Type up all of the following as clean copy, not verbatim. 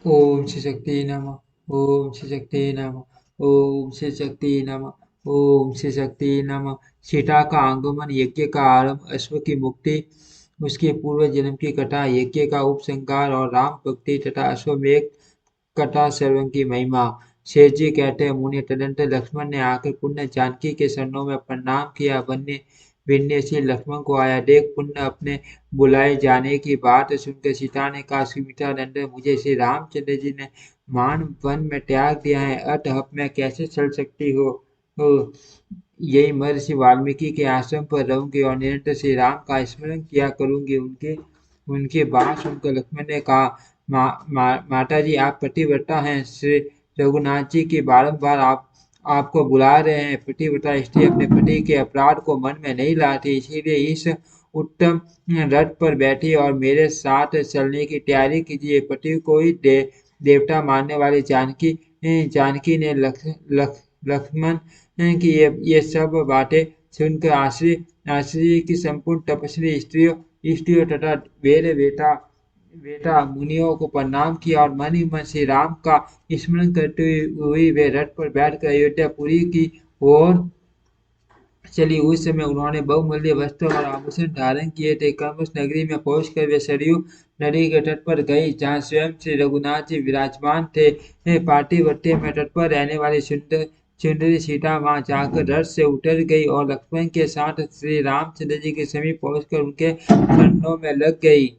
ओम श्री शक्ति नमः। ओम श्री शक्ति नमः। ओम श्री शक्ति नमः। ओम श्री शक्ति नमः। सीता का आगमन, यज्ञ का आरंभ, अश्व की मुक्ति, उसके पूर्व जन्म की कथा, यज्ञ का उपसंहार और राम भक्ति तथा अश्वमेध कथा सर्वं की महिमा। शेष जी कहते हैं, मुनि तदंतर लक्ष्मण ने आकर पुण्य जानकी के चरणों में प्रणाम किया। वन्य विनय से लक्ष्मण को आया देख पुण्य अपने बुलाए जाने की बात सुनकर सीता ने कहा, सुमित्रा नंदन, मुझे श्री रामचंद्र जी ने मान वन में त्याग दिया है, अतः अब मैं कैसे चल सकती हो यही महर्षि वाल्मीकि के आश्रम पर रहूंगी और निरंतर श्री राम का स्मरण किया करूंगी। उनके उनकी बात सुनकर लक्ष्मण ने कहा, माता जी आप पतिव्रता हैं, श्री रघुनाथ जी की बारंबार आपको बुला रहे हैं। पतिव्रता स्त्री अपने पति के अपराध को मन में नहीं लाती, इसीलिए इस उत्तम रथ पर बैठी और मेरे साथ चलने की तैयारी कीजिए। पति को ही देवता मानने वाली जानकी ने लक्ष्मण की ये सब बातें सुनकर आश्री की संपूर्ण तपस्वी स्त्रियों तथा वेद वेता बेटा मुनियों को प्रणाम किया और मन ही मन श्री राम का स्मरण करते हुए वे रथ पर बैठकर अयोध्यापुरी की ओर चली। उस समय उन्होंने बहुमूल्य वस्त्र और आभूषण धारण किए थे। कर्मस नगरी में पहुंचकर वे सरयू नदी के तट पर गई, जहां स्वयं श्री रघुनाथ जी विराजमान थे। पार्थिवत्य में तट पर रहने वाली सुंदरी सीता वहां जाकर रथ से उतर गई और लक्ष्मण के साथ श्री रामचंद्र जी के समीप पहुंचकर उनके चरणों में लग गई।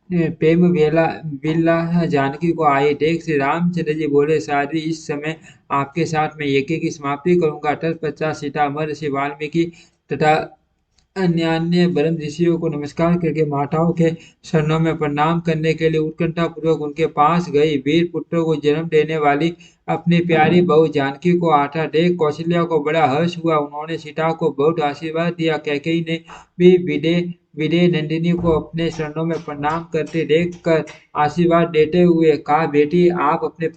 प्रेम विला जानकी को आई देख श्री रामचंद्र जी बोले, साध्वी इस समय आपके साथ मैं यज्ञ की समाप्ति करूंगा। तत्पश्चात सीता महर्षि वाल्मीकि तथा अन्य अन्य ब्रह्म ऋषियों को नमस्कार करके माताओं के चरणों में प्रणाम करने के लिए उत्कंठा पूर्वक उनके पास गई। वीर पुत्रों को जन्म देने वाली अपनी प्यारी बहू जानकी को आता देख कौशल्या को बड़ा हर्ष हुआ। उन्होंने सीता को बहुत आशीर्वाद दिया। कैकेयी ने भी विदेह नंदिनी को अपने चरणों में प्रणाम करते देख कर आशीर्वाद देते हुए कहा, बेटी आप अपने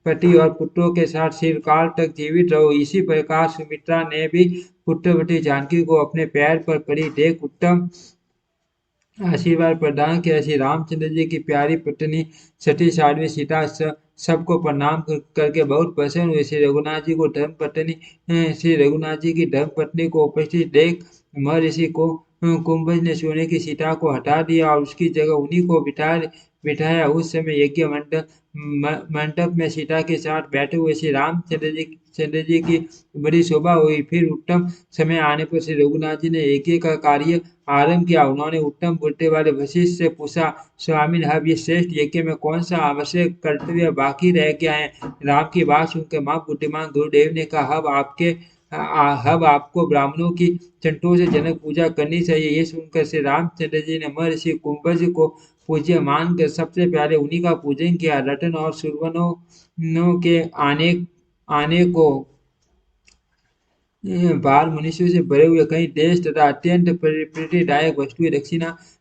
पति और पुत्रों के साथ चिरकाल तक जीवित रहो। इसी प्रकार सुमित्रा ने भी पुत्रवती जानकी को अपने पैर पर पड़ी देख उत्तम आशीर्वाद प्रदान किया। श्री रामचंद्र जी की प्यारी पत्नी सती साध्वी सीता सबको प्रणाम करके बहुत प्रसन्न हुए। श्री रघुनाथ जी की धर्म पत्नी को उपस्थित देख महर्षि को कुंभज ने सोने की सीता को हटा दिया और उसकी जगह उन्हीं को बिठाया। उस समय यज्ञ मंडप में सीता के साथ बैठे हुए श्री चंद्र जी की बड़ी शोभा हुई। फिर उत्तम समय आने पर श्री रघुनाथ जी ने यज्ञ का कार्य आरंभ किया। उन्होंने उत्तम बुद्धि वाले वशिष्ठ से पूछा, स्वामी अब ये श्रेष्ठ यज्ञ में कौन सा आवश्यक कर्तव्य बाकी रह गया है। राम की बात सुनकर मां बुद्धिमान गुरुदेव ने कहा, अब आपको ब्राह्मणों की संतोषजनक पूजा करनी चाहिए। ये सुनकर श्री रामचंद्र जी ने महर्षि कुंभज को पूज्य मानकर सबसे पहले उन्हीं का पूजन किया। रतन और सुरवनों के आने को बाल मनुष्यों से भरे हुए कई देश तथा अत्यंत प्रीतिदायक वस्तुएं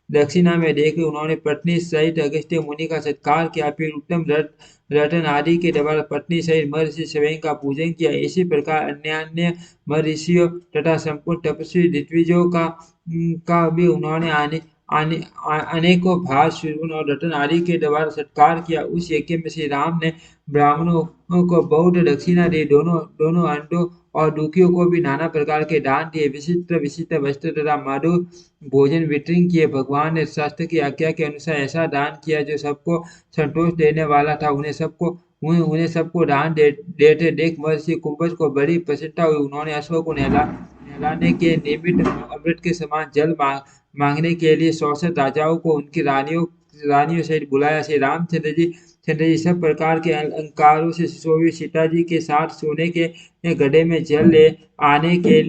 दक्षिणा में देकर उन्होंने पत्नी सहित अगस्त्य मुनि का सत्कार किया। फिर उत्तम रतन आदि के द्वारा पत्नी सहित महर्षि स्वयं का पूजन किया। इसी प्रकार अन्य अन्य महर्षियों तथा संपूर्ण तपस्वी दिग्विजयों का भी उन्होंने अनेकों भार श्रवण और रतन आदि के द्वारा सत्कार किया। उस यज्ञ में श्री राम ने ब्राह्मणों को बहुत दक्षिणा दी। दोनों अंडों और दुखियों को भी नाना प्रकार के दान दिए। विचित्र विचित्र वस्त्र तथा मधुर भोजन वितरण किए। भगवान ने शास्त्र की आज्ञा के अनुसार ऐसा दान किया जो सबको संतोष देने वाला था। उन्हें सबको दान देते देख महर्षि कुंभज को बड़ी प्रसन्नता हुई। उन्होंने अश्व को नहलाने के निमित्त अमृत के समान जल मांगने के लिए 64 राजाओं को उनकी रानियों सहित बुलाया। श्री चंद्र जी सब प्रकार के अलंकारों से सुशोभित सीता जी के साथ सोने के गड्ढे में जल ले आने के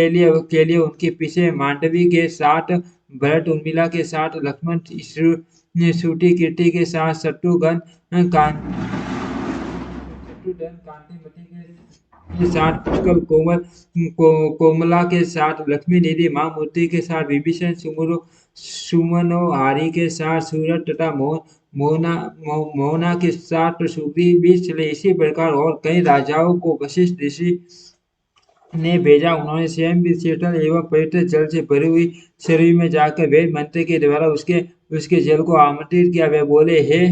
लिए उनके पीछे मांडवी के साथ भरत उर्मिला के साथ लक्ष्मण श्रुति कीर्ति के साथ शत्रुघ्न कांतिमति के साथ पुष्कर कोमला के साथ लक्ष्मी निधि मां मूर्ति के साथ विभीषण सुमनो हारी के साथ सूरत तथा मोहना के साथ सुग्रीव भी चले। इसी प्रकार और कई राजाओं को वशिष्ठ ऋषि ने भेजा। उन्होंने स्वयं भी शीतल एवं पवित्र जल से भरी हुई शरीर में जाकर वेद मंत्र के द्वारा उसके जल को आमंत्रित किया। वे बोले, हे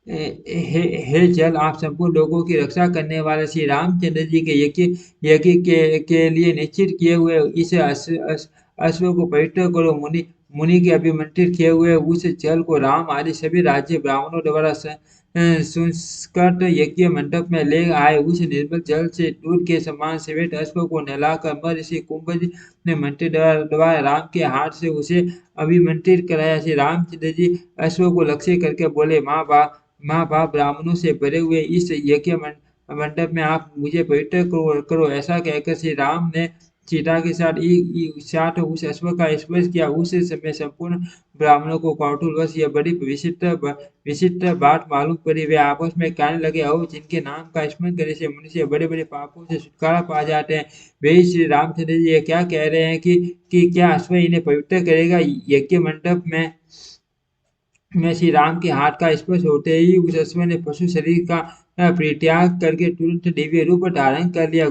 हे जल, आप संपूर्ण लोगों की रक्षा करने वाले श्री रामचंद्र जी के यज्ञ यज्ञ के लिए निश्चित किए हुए इस अश्व को पवित्र करो। मुनि मुनि के अभिमंत्रित किए हुए उस जल को राम आदि सभी राज्य ब्राह्मणों द्वारा सुंस्कृत यज्ञ मंडप में ले आए। उस निर्मल जल से दूध के समान श्वेत अश्व को नहलाकर महर्षि कुंभज ने मंत्री द्वारा राम के हाथ से उसे अभिमंत्रित कराया। श्री रामचंद्र जी अश्व को लक्ष्य करके बोले, माँ बाप ब्राह्मणों से भरे हुए इस यज्ञ मंडप में आप मुझे पवित्र करो। ऐसा कहकर श्री राम ने सीता के साथ उस अश्व का स्पर्श किया। उस समय संपूर्ण ब्राह्मणों को कौतूहलवश यह बड़ी विचित्र बात मालूम पड़ी। वे आपस में कहने लगे, आओ, जिनके नाम का स्मरण करने से मनुष्य बड़े बड़े पापों से छुटकारा पा जाते हैं, वे ही श्री रामचंद्र जी ये क्या कह रहे हैं कि क्या अश्व इन्हें पवित्र करेगा। यज्ञ मंडप में श्री राम के हाथ का स्पर्श होते ही उस अश्व ने पशु शरीर का परित्याग करके तुरंत दिव्य रूप धारण कर लिया।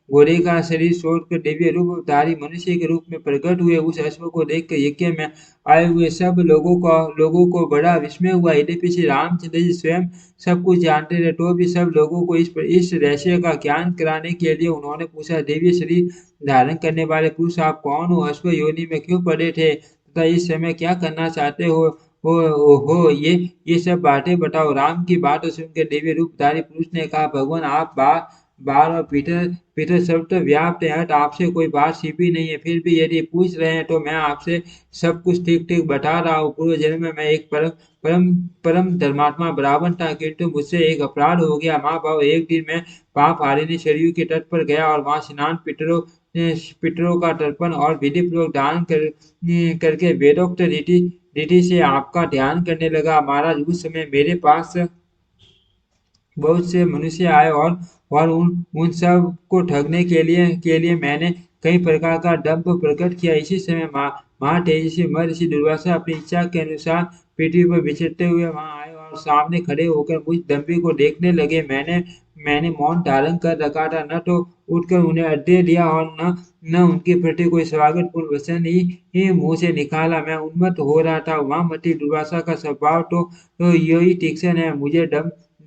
घोड़े का शरीर छोड़कर दिव्य रूपधारी मनुष्य के रूप में प्रकट हुए। उस अश्व को देखकर यज्ञ में आए हुए सब लोगों को बड़ा विस्मय हुआ। यद्यपि श्री रामचंद्र जी स्वयं सब कुछ जानते थे, तो भी सब लोगों को इस रहस्य का ज्ञान कराने के लिए उन्होंने पूछा, दिव्य शरीर धारण करने वाले पुरुष आप कौन हो? अश्व योनि में क्यों पड़े थे तथा इस समय क्या करना चाहते हो, ये सब बातें बताओ। राम की बात सुनकर दिव्य रूपधारी पुरुष ने कहा, भगवान, आप बार और भीतर सर्वत्र व्याप्त हैं, आपसे कोई बात छिपी नहीं है। फिर भी यदि पूछ रहे हैं तो मैं आपसे सब कुछ ठीक ठीक बता रहा हूँ। पूर्व जन्म में मैं एक परम परम धर्मात्मा ब्राह्मण था, किंतु मुझसे एक अपराध हो गया। माँ बाप, एक दिन मैं पाप हारिनी सरयू के तट पर गया और वहां स्नान पितरों का तर्पण और विधि पूर्वक दान करके वेदोक्त रीति से आपका ध्यान करने लगा। महाराज, उस समय मेरे पास बहुत से मनुष्य आए और उन सब को ठगने के लिए मैंने कई प्रकार का दंभ प्रकट किया। इसी समय महातेजस्वी महर्षि दुर्वासा अपनी इच्छा के अनुसार पृथ्वी पर विचरते हुए वहां आए और सामने खड़े होकर मुझ दंभी को देखने लगे। मैंने मौन धारण कर रखा था, न तो उठकर उन्हें अड्डे दिया और न उनके प्रति कोई स्वागत पूर्ण वचन ही मुंह से निकाला। मैं उन्मत्त हो रहा था। वहां मती दुर्वासा का स्वभाव तो यही तीक्ष्ण है। मुझे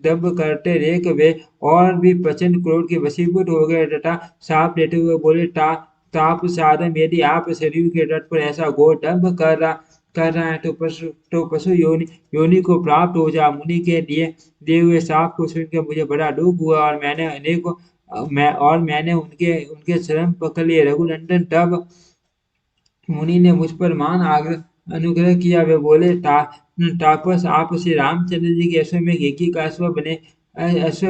दंभ करते देख वे और भी प्रचंड क्रोध के वशीभूत हो गए तथा साप देते हुए बोले, ताप साधन, यदि आप सरयू के तट पर ऐसा घोर दंभ कर रहा है तो पशु योनि को प्राप्त हो जा। मुनि के दिए हुए साप को सुनकर मुझे बड़ा दुख हुआ और मैंने उनके उनके चरण पकड़ लिए। रघुनंदन, तब मुनि ने मुझ पर महान अनुग्रह किया। वे बोले, तापस, आप श्री रामचंद्र जी के अश्व में यज्ञ का अश्व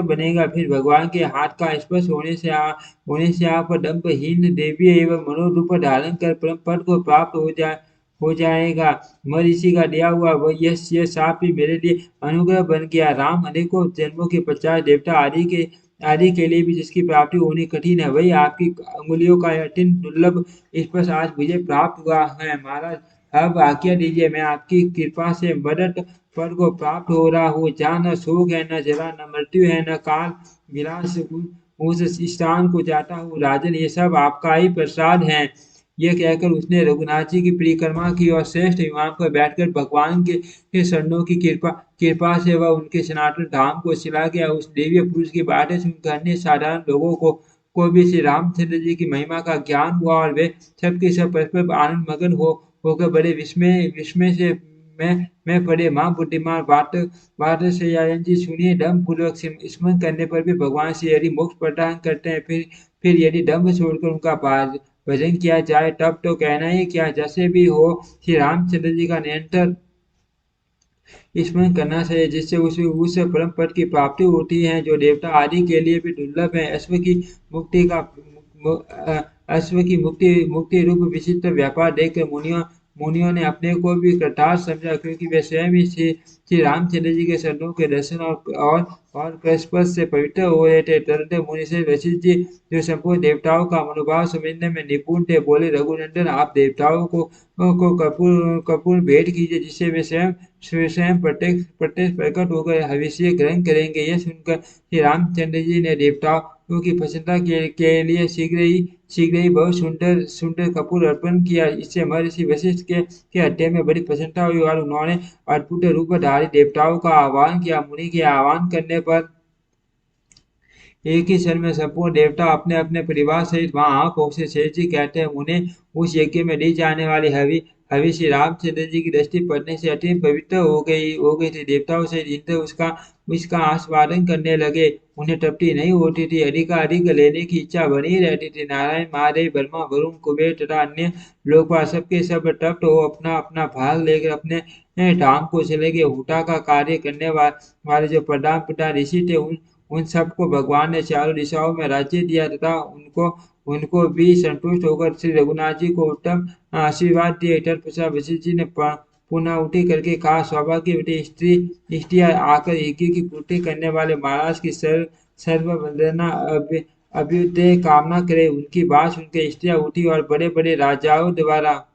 बनेगा। फिर भगवान के हाथ का स्पर्श होने से आप दंभहीन देवी एवं मनोरूप धारण कर परम पद को प्राप्त हो जाएगा। महर्षि का दिया हुआ वह यह शाप भी मेरे लिए अनुग्रह बन गया। राम अनेकों जन्मों के पश्चात देवता आदि के लिए भी जिसकी प्राप्ति होनी कठिन है, वही आपकी अंगुलियों का अत्यंत दुर्लभ स्पर्श आज मुझे प्राप्त हुआ है। महाराज, अब आज्ञा दीजिए, मैं आपकी कृपा से मदद पद को प्राप्त हो रहा हूँ। जहाँ न शोक है, न जरा, न मृत्यु है, न काल विलास उस स्थान को जाता हूँ। राजन, ये सब आपका ही प्रसाद है। ये कहकर उसने रघुनाथ जी की परिक्रमा की और श्रेष्ठ विमान पर बैठकर भगवान के शरणों की कृपा से वह उनके सनातन धाम को चला गया। उस दिव्य पुरुष की बातें सुनकर अन्य साधारण लोगों को भी श्री रामचंद्र जी की महिमा का ज्ञान हुआ और वे सबके सब परस्पर आनंद मगन होकर बड़े विस्मय से मैं पढ़े। माँ बुद्धिमान बात से आयन जी, सुनिए, दम पूर्वक स्मरण करने पर भी भगवान श्री हरि मोक्ष प्रदान करते हैं। फिर यदि दम्भ छोड़कर उनका भजन किया जाए तब तो कहना ही क्या। जैसे भी हो, श्री रामचंद्र जी का निरंतर स्मरण करना चाहिए, जिससे उस परम पद की प्राप्ति होती है जो देवता आदि के लिए भी दुर्लभ है। अश्व की मुक्ति रूप विचित्र व्यापार देखकर मुनियों ने अपने को भी कृतार्थ समझा, क्योंकि वे स्वयं ही श्री रामचंद्र जी के चरणों के दर्शन और और क्रस्पस से पवित्र हो रहे थे। तदंतर मुनि से वशिष्ठ जी, जो संपूर्ण देवताओं का मनोभाव समझने में निपुण थे, बोले, रघुनंदन, आप देवताओं को कपूर भेंट कीजिए, जिससे वे स्वयं स्वयं प्रत्यक्ष प्रत्यक्ष प्रकट होकर हविष्य ग्रहण करेंगे। यह सुनकर श्री रामचंद्र जी ने देवताओं की प्रसन्नता के लिए शीघ्र ही बहुत सुंदर सुंदर कपूर अर्पण किया। इससे महर्षि वशिष्ठ के हृदय में बड़ी प्रसन्नता हुई और उन्होंने अद्भुत रूपधारी देवताओं का आह्वान किया। मुनि के आह्वान करने पर एक ही क्षण में संपूर्ण देवता अपने अपने परिवार सहित वहां आ पहुंचे। शेष जी कहते हैं, मुने, उस यज्ञ में दी जाने वाली हवि हवि श्री रामचंद्र जी की दृष्टि पड़ने से अति पवित्र हो गई थी। देवताओं से इंद्र उसका उसका आस्वादन करने लगे। उन्हें तृप्ति नहीं होती थी, अधिक लेने की इच्छा बनी रहती थी। नारायण, महादेव, ब्रह्मा, वरुण, कुबेर तथा अन्य लोकपाल सबके सब तृप्त हो अपना अपना भाग लेकर अपने धाम को चले गए। हुटा का कार्य करने वाले जो प्रधान प्रधान ऋषि थे, उन सबको भगवान ने चारों दिशाओं में राज्य दिया तथा उनको उनको भी संतुष्ट होकर श्री रघुनाथ जी को उत्तम आशीर्वाद दिए। तत्पश्चात वशिष्ठ जी ने पुनः उठी करके कहा, सौभाग्यवती स्त्रियां आकर यज्ञ की पूर्ति करने वाले महाराज की सर्ववंदना अभ्युदय कामना करे। उनकी बात सुनकर स्त्रियां उठी और बड़े बड़े राजाओं द्वारा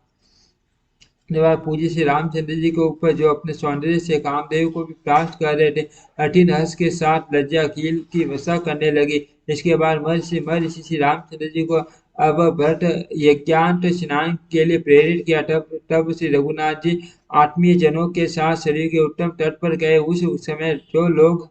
पूज्य श्री रामचंद्र जी के ऊपर, जो अपने सौंदर्य से कामदेव को भी प्राप्त कर रहे थे, कठिन हर्ष के साथ लज्जा कील की वर्षा करने लगी। इसके बाद महर्षि श्री रामचंद्र जी को अब भट्ट यज्ञांत स्नान के लिए प्रेरित किया। तब तब श्री रघुनाथ जी आत्मीय जनों के साथ शरीर के उत्तम तट पर गए। उस समय जो लोग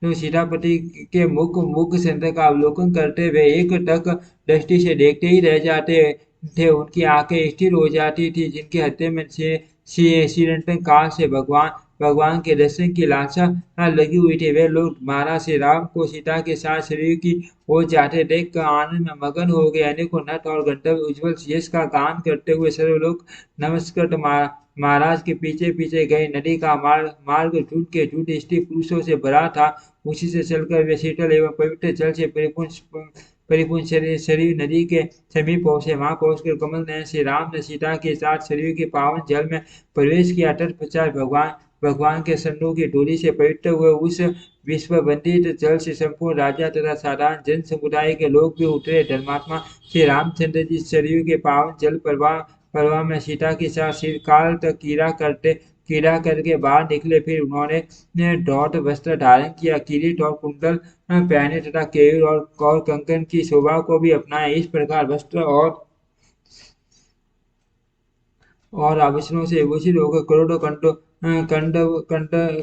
तो सीतापति के मुख चंद्र का अवलोकन करते हुए एक टक दृष्टि से देखते ही रह जाते थे। उनकी आंखें स्थिर हो जाती थी, जिनके हृदय में चिरंतन काल से भगवान के दर्शन की लालसा लगी हुई थी। वे लोग महाराज श्री राम को सीता के साथ शरीर की ओर जाते देख कर आनंद में मगन हो गए। अनेकों नट और गंधर्व उज्ज्वल यश का गान करते हुए सर्वलोक नमस्कृत महाराज के पीछे पीछे गए। नदी का मार्ग झूठ के झूठ स्त्री पुरुषों से भरा था। उसी से चलकर वे शीतल एवं पवित्र जल से परिपूर्ण शरीर नदी के समीप पहुंचे। वहां पहुंचकर कमल नयन श्री राम ने सीता के साथ शरीर के पावन जल में प्रवेश किया। तत्पश्चात भगवान के सन्मुख की डोरी से पवित्र हुए उस विश्व वंदित जल से संपूर्ण राजा तथा साधारण जन समुदाय के लोग भी उतरे। धर्मात्मा श्री रामचंद्र जी शरीर के पावन जल प्रवाह में सीता के साथ चिरकाल तक कीड़ा करके बाहर निकले। फिर उन्होंने धौत वस्त्र धारण किया, किरीट और कुंडल पहने तथा केयूर और कंकन की शोभा को भी अपनाया। इस प्रकार वस्त्र और आभूषणों से भूषित होकर करोड़ों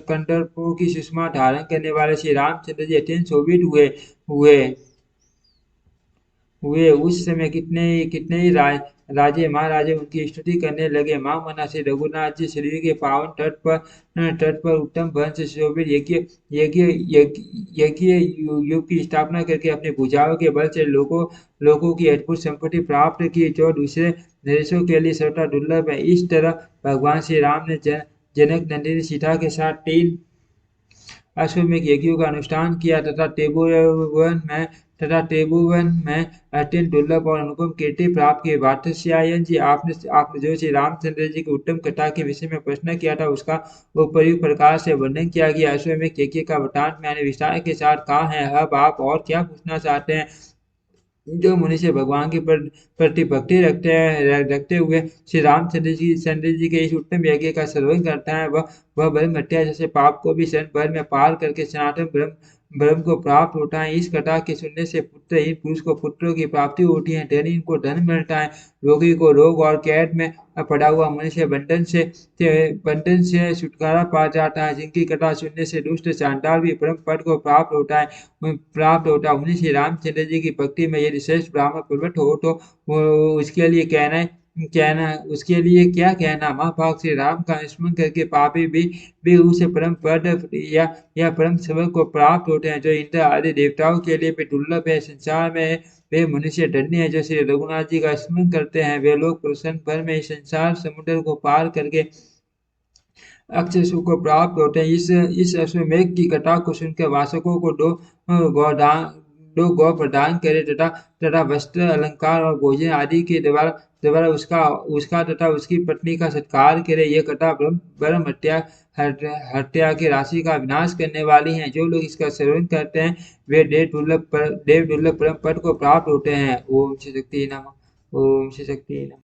कंडपों की सुषमा धारण करने वाले श्री रामचंद्र जी अत्यंत शोभित हुए हुए। उस समय कितने ही राजे महाराजे उनकी स्तुति करने लगे। मां मना से रघुनाथ जी शरीर के पावन तट पर उत्तम वन से शोभित यज्ञ युग की स्थापना करके अपनी भुजाओं के बल से लोगों की अद्भुत संपत्ति प्राप्त की, जो दूसरे नरेशों के लिए सर्वथा दुर्लभ है। इस तरह भगवान श्री राम ने जनक नंदिनी सीता के साथ 3 अश्वमेध यज्ञों का अनुष्ठान किया तथा त्रिभुवन में अत्यंत दुर्लभ और अनुपम कीर्ति प्राप्त की। वात्स्यायन जी, आपने जो श्री रामचंद्र जी की उत्तम कथा के विषय में प्रश्न किया था, उसका उपयुक्त प्रकार से वर्णन किया गया। अश्वमेध यज्ञ का वृतांत मैंने विस्तार के साथ कहा है। अब आप और क्या पूछना चाहते हैं? जो मनुष्य भगवान के प्रति भक्ति रखते हुए श्री रामचंद्र जी के इस उत्तम यज्ञ का श्रवण करता है, वह ब्रह्म हत्या जैसे पाप को भी क्षण भर में पार करके सनातन ब्रह्म को प्राप्त होता है। इस कथा के सुनने से पुत्रहीन पुरुष को पुत्रों की प्राप्ति होती है, धनी को धन मिलता है, रोगी को रोग और कैद में पड़ा हुआ मनुष्य बंधन से छुटकारा पा जाता है। जिनकी कथा सुनने से दुष्ट चांडाल भी परम पद को प्राप्त होता है। उन्हीं श्री रामचंद्र जी की भक्ति में यदि श्रेष्ठ ब्राह्मण प्रवृत्त हो तो उसके लिए उसके लिए क्या कहना। महाभाग श्री राम का स्मरण करके पापी भी उसे परम पद या परम सबक को प्राप्त होते हैं, जो इंद्र आदि देवताओं के लिए भी दुर्लभ है। संसार में वे मनुष्य धन्य है जो श्री रघुनाथ जी का स्मरण करते हैं। वे लोग प्रसन्न भर में इस संसार समुद्र को पार करके अक्षय सुख को प्राप्त होते हैं। इस अश्वमेध की कथा को सुनकर वासकों को 2 लोग गौ प्रदान करे तथा वस्त्र अलंकार और भोजन आदि के द्वारा द्वारा उसका उसका तथा उसकी पत्नी का सत्कार करे। ये कथा ब्रह्म हत्या हत्या की राशि का विनाश करने वाली हैं। जो लोग इसका श्रवण करते हैं वे देव दुर्लभ परम पद को प्राप्त होते हैं। ओम श्री शक्ति नमः। ओम श्री शक्ति नमः।